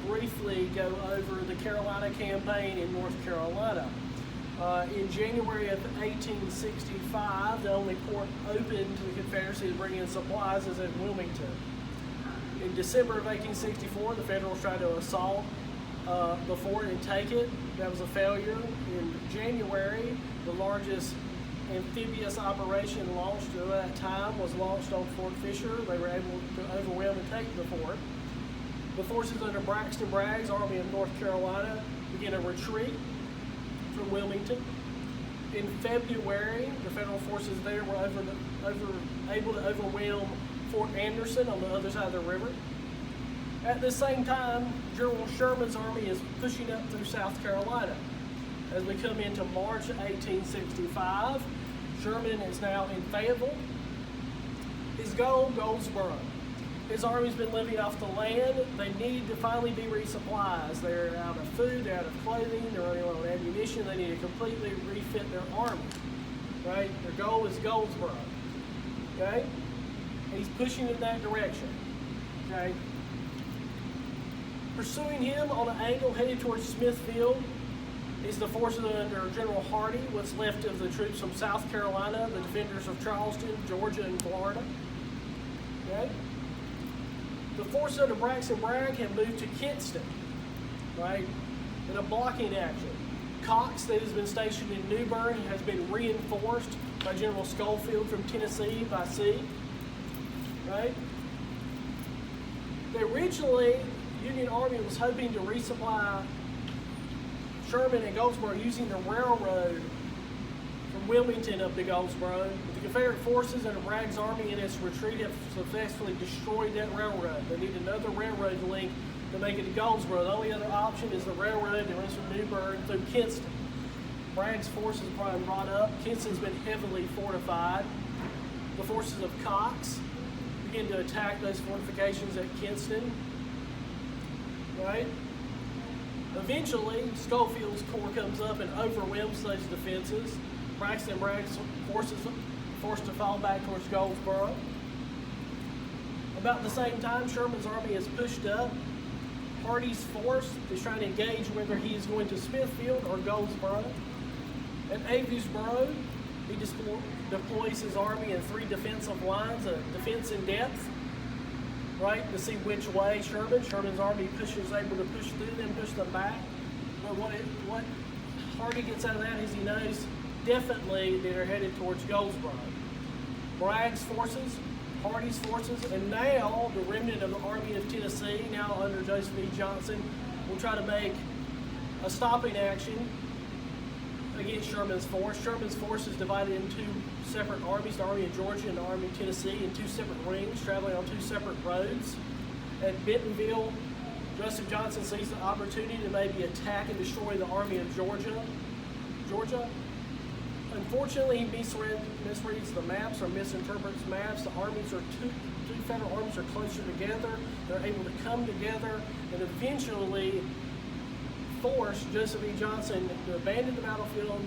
briefly go over the Carolina campaign in North Carolina. In January of 1865, the only port open to the Confederacy to bring in supplies is at Wilmington. In December of 1864, the Federals tried to assault the fort and take it. That was a failure. In January, the largest amphibious operation launched at that time was launched on Fort Fisher. They were able to overwhelm and take the fort. The forces under Braxton Bragg's Army of North Carolina began a retreat from Wilmington. In February, the federal forces there were able to overwhelm Fort Anderson on the other side of the river. At the same time, General Sherman's army is pushing up through South Carolina. As we come into March 1865, Sherman is now in Fayetteville. His goal, Goldsboro. His army's been living off the land. They need to finally be resupplies. They're out of food, they're out of clothing, they're running low on ammunition. They need to completely refit their army, right? Their goal is Goldsboro, okay? He's pushing in that direction, okay? Pursuing him on an angle headed towards Smithfield is the forces under General Hardee, what's left of the troops from South Carolina, the defenders of Charleston, Georgia, and Florida. Okay? The forces under Braxton Bragg have moved to Kinston, right, in a blocking action. Cox, that has been stationed in New Bern, has been reinforced by General Schofield from Tennessee by sea, right? Originally, Union Army was hoping to resupply Sherman and Goldsboro using the railroad from Wilmington up to Goldsboro. But the Confederate forces under Bragg's army in its retreat have successfully destroyed that railroad. They need another railroad link to make it to Goldsboro. The only other option is the railroad that runs from New Bern through Kinston. Bragg's forces are probably brought up. Kinston's been heavily fortified. The forces of Cox begin to attack those fortifications at Kinston. Right? Eventually, Schofield's corps comes up and overwhelms those defenses. Braxton Bragg's forces are forced to fall back towards Goldsboro. About the same time, Sherman's army is pushed up. Hardee's force is trying to engage whether he is going to Smithfield or Goldsboro. At Avesboro, he deploys his army in 3 defensive lines, a defense in depth, right, to see which way Sherman's army is able to push through them, push them back. But what Hardee gets out of that is he knows definitely that they're headed towards Goldsboro. Bragg's forces, Hardee's forces, and now the remnant of the Army of Tennessee, now under Joseph E. Johnson, will try to make a stopping action against Sherman's force. Sherman's force is divided into 2 separate armies, the Army of Georgia and the Army of Tennessee, in 2 separate rings, traveling on 2 separate roads. At Bentonville, Joseph Johnson sees the opportunity to maybe attack and destroy the Army of Georgia. Unfortunately, he misreads the maps or misinterprets maps. The armies are two federal armies are closer together. They're able to come together and eventually force Joseph E. Johnson to abandon the battlefield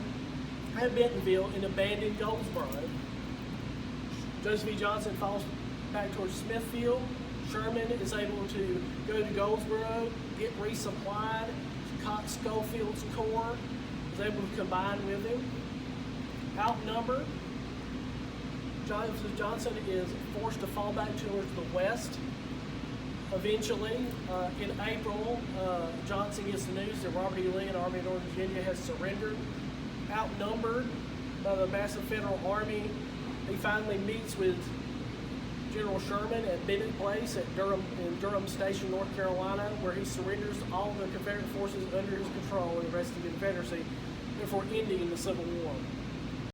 at Bentonville and abandon Goldsboro. Joseph E. Johnson falls back towards Smithfield. Sherman is able to go to Goldsboro, get resupplied. Schofield's corps is able to combine with him. Outnumbered, Joseph Johnson is forced to fall back towards the west. Eventually, in April, Johnson gets the news that Robert E. Lee and the Army of Northern Virginia has surrendered. Outnumbered by the massive federal army, he finally meets with General Sherman at Bennett Place in Durham Station, North Carolina, where he surrenders all the Confederate forces under his control and the rest of the Confederacy, therefore ending the Civil War.